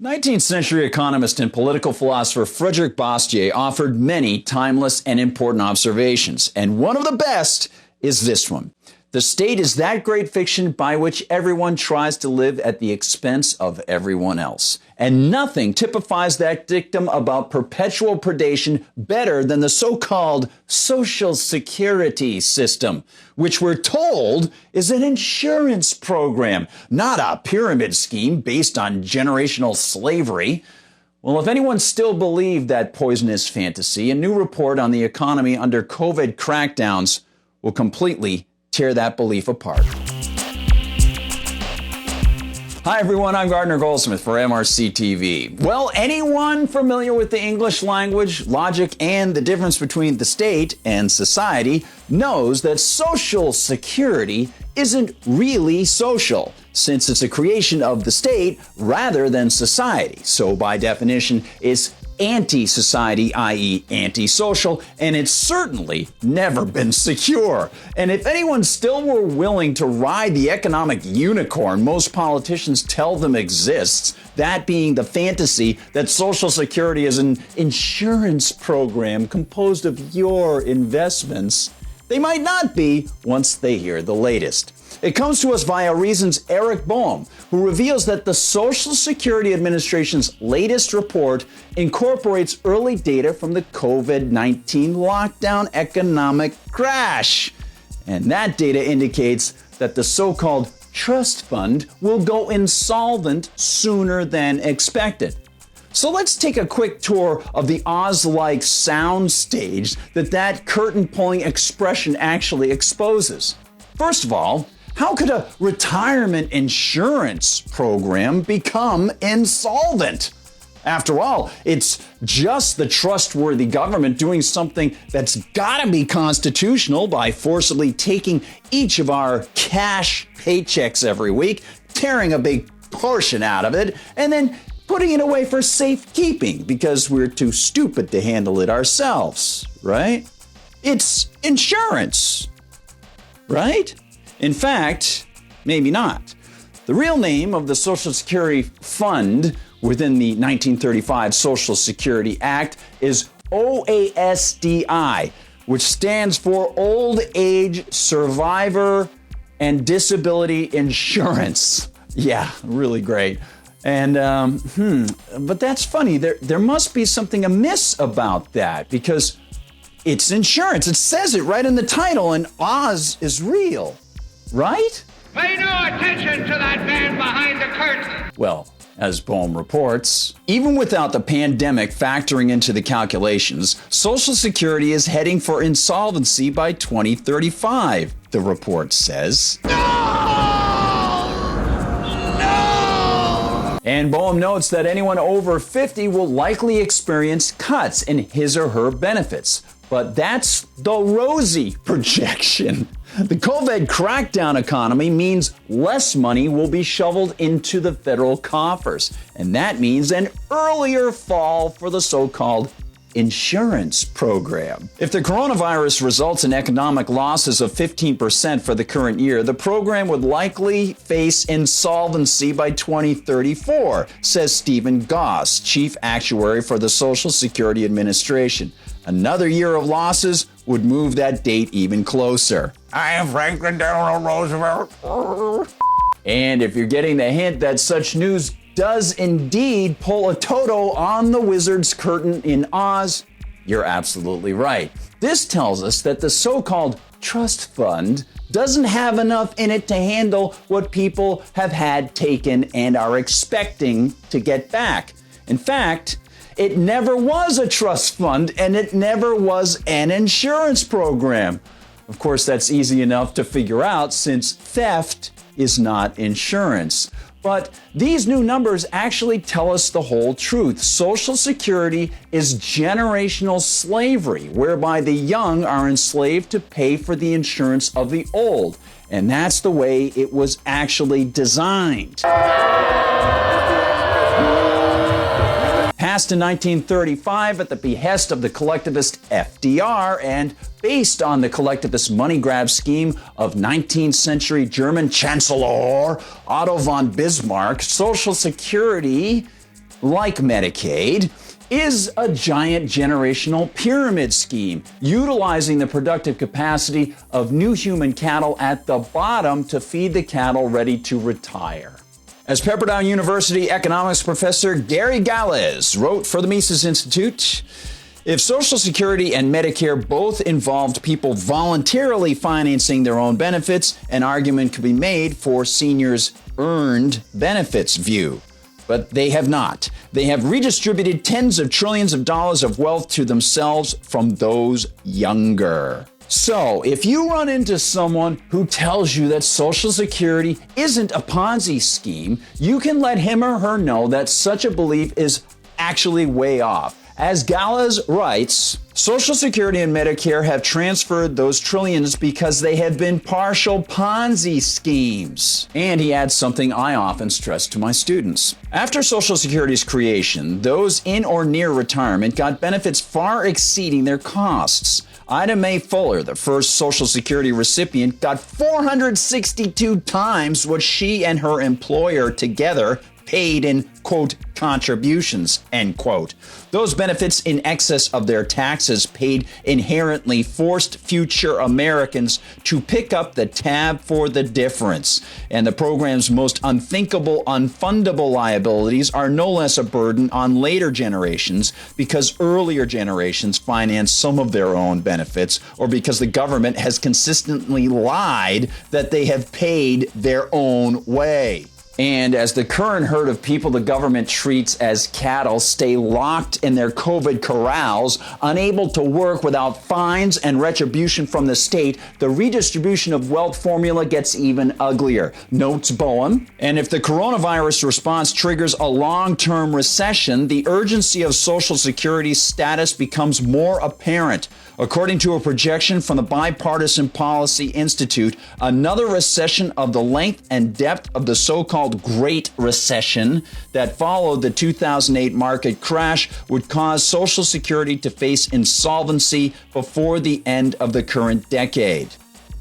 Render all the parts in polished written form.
19th century economist and political philosopher Frederick Bastiat offered many timeless and important observations, and one of the best is this one. The state is that great fiction by which everyone tries to live at the expense of everyone else. And nothing typifies that dictum about perpetual predation better than the so-called social security system, which we're told is an insurance program, not a pyramid scheme based on generational slavery. Well, if anyone still believed that poisonous fantasy, a new report on the economy under COVID crackdowns will completely tear that belief apart. Hi everyone, I'm Gardner Goldsmith for MRCTV. Well, anyone familiar with the English language, logic, and the difference between the state and society knows that Social Security isn't really social, since it's a creation of the state rather than society. So by definition, it's anti-society, i.e. antisocial, and it's certainly never been secure. And if anyone still were willing to ride the economic unicorn most politicians tell them exists, that being the fantasy that Social Security is an insurance program composed of your investments, they might not be once they hear the latest. It comes to us via Reason's Eric Boehm, who reveals that the Social Security Administration's latest report incorporates early data from the COVID-19 lockdown economic crash. And that data indicates that the so-called trust fund will go insolvent sooner than expected. So let's take a quick tour of the Oz-like soundstage that curtain-pulling expression actually exposes. First of all, how could a retirement insurance program become insolvent? After all, it's just the trustworthy government doing something that's gotta be constitutional by forcibly taking each of our cash paychecks every week, tearing a big portion out of it, and then putting it away for safekeeping because we're too stupid to handle it ourselves, right? It's insurance, right? In fact, maybe not. The real name of the Social Security Fund within the 1935 Social Security Act is OASDI, which stands for Old Age Survivor and Disability Insurance. Yeah, really great. And, but that's funny. There must be something amiss about that because it's insurance. It says it right in the title, and Oz is real. Right? Pay no attention to that man behind the curtain. Well, as Boehm reports, even without the pandemic factoring into the calculations, Social Security is heading for insolvency by 2035, the report says. No! And Boehm notes that anyone over 50 will likely experience cuts in his or her benefits. But that's the rosy projection. The COVID crackdown economy means less money will be shoveled into the federal coffers. And that means an earlier fall for the so-called insurance program. If the coronavirus results in economic losses of 15% for the current year, the program would likely face insolvency by 2034, says Stephen Goss, chief actuary for the Social Security Administration. Another year of losses would move that date even closer. I am Franklin Delano Roosevelt. And if you're getting the hint that such news does indeed pull a Toto on the wizard's curtain in Oz, you're absolutely right. This tells us that the so-called trust fund doesn't have enough in it to handle what people have had taken and are expecting to get back. In fact, it never was a trust fund, and it never was an insurance program. Of course, that's easy enough to figure out since theft is not insurance. But these new numbers actually tell us the whole truth. Social Security is generational slavery, whereby the young are enslaved to pay for the insurance of the old. And that's the way it was actually designed. Passed in 1935 at the behest of the collectivist FDR and based on the collectivist money grab scheme of 19th century German Chancellor Otto von Bismarck, Social Security like Medicaid, is a giant generational pyramid scheme, utilizing the productive capacity of new human cattle at the bottom to feed the cattle ready to retire. As Pepperdine University economics professor Gary Galez wrote for the Mises Institute, if Social Security and Medicare both involved people voluntarily financing their own benefits, an argument could be made for seniors' earned benefits view. But they have not. They have redistributed tens of trillions of dollars of wealth to themselves from those younger. So, if you run into someone who tells you that Social Security isn't a Ponzi scheme, you can let him or her know that such a belief is actually way off. As Galez writes, Social Security and Medicare have transferred those trillions because they have been partial Ponzi schemes. And he adds something I often stress to my students. After Social Security's creation, those in or near retirement got benefits far exceeding their costs. Ida Mae Fuller, the first Social Security recipient, got 462 times what she and her employer together paid in, quote, contributions, end quote. Those benefits in excess of their taxes paid inherently forced future Americans to pick up the tab for the difference. And the program's most unthinkable, unfundable liabilities are no less a burden on later generations because earlier generations financed some of their own benefits or because the government has consistently lied that they have paid their own way. And as the current herd of people the government treats as cattle stay locked in their COVID corrals, unable to work without fines and retribution from the state, the redistribution of wealth formula gets even uglier, notes Bowen. And if the coronavirus response triggers a long-term recession, the urgency of Social Security's status becomes more apparent. According to a projection from the Bipartisan Policy Institute, another recession of the length and depth of the so-called Great Recession that followed the 2008 market crash would cause Social Security to face insolvency before the end of the current decade.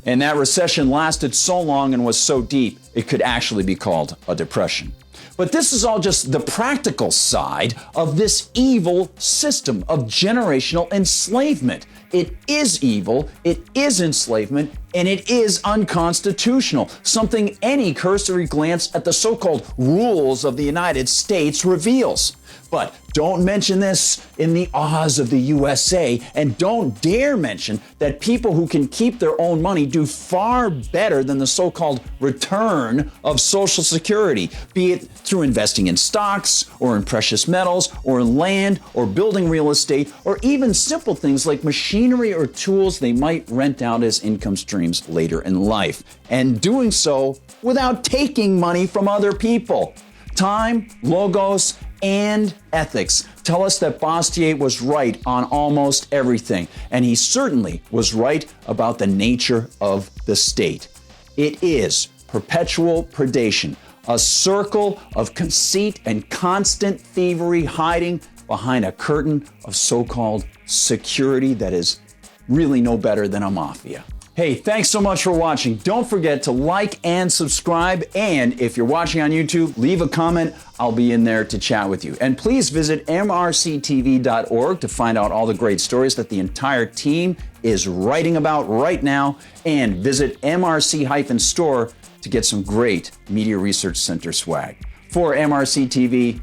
And that recession lasted so long and was so deep, it could actually be called a depression. But this is all just the practical side of this evil system of generational enslavement. It is evil, it is enslavement, and it is unconstitutional, something any cursory glance at the so-called rules of the United States reveals. But don't mention this in the Oz of the USA, and don't dare mention that people who can keep their own money do far better than the so-called return of Social Security, be it through investing in stocks, or in precious metals, or in land, or building real estate, or even simple things like machinery or tools they might rent out as income streams later in life, and doing so without taking money from other people. Time, logos, and ethics tell us that Bastiat was right on almost everything, and he certainly was right about the nature of the state. It is perpetual predation, a circle of conceit and constant thievery hiding behind a curtain of so-called security that is really no better than a mafia. Hey, thanks so much for watching. Don't forget to like and subscribe. And if you're watching on YouTube, leave a comment. I'll be in there to chat with you. And please visit MRCTV.org to find out all the great stories that the entire team is writing about right now. And visit MRC-store to get some great Media Research Center swag. For MRCTV,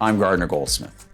I'm Gardner Goldsmith.